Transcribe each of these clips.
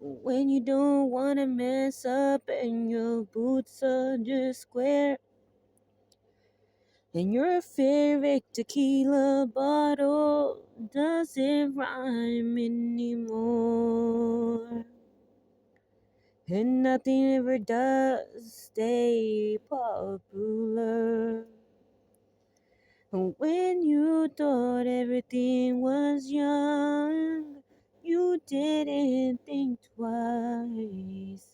When you don't wanna mess up and your boots are just square, and your favorite tequila bottle doesn't rhyme anymore, and nothing ever does stay popular. When you thought everything was young, you didn't think twice,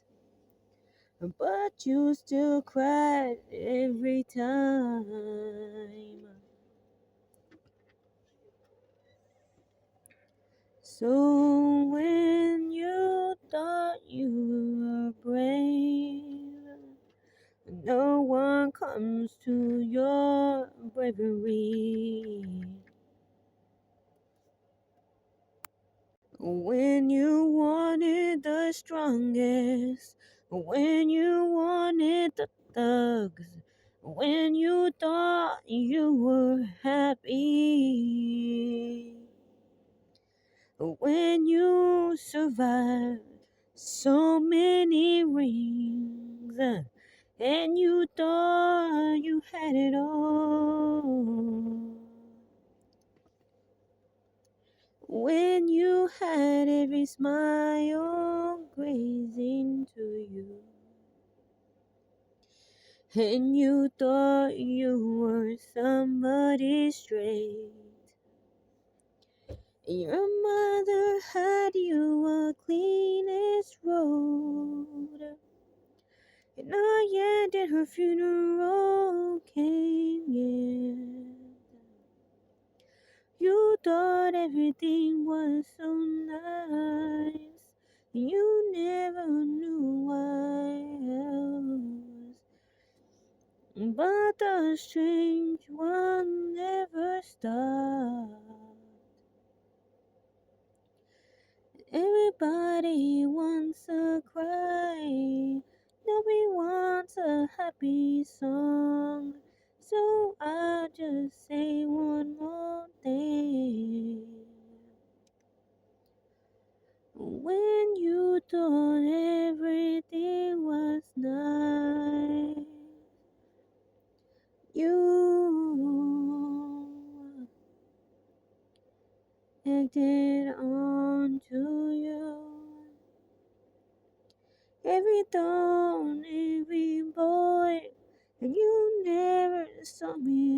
but you still cried every time. So when you thought you were brave, no one comes to your bravery. When you wanted the strongest, when you wanted the thugs, when you thought you were happy, when you survived so many rings, and you thought you had it all. When you had every smile grazing to you, and you thought you were somebody straight, your mother had you a cleanest road, and not yet did her funeral came yet. You thought everything was so nice, you never knew why else. But the strange one never stopped. Everybody wants a cry, nobody wants a happy song. So I'll just say one more thing. When you thought everything was nice, you acted on to you. Every dawn, every boy, and you never saw me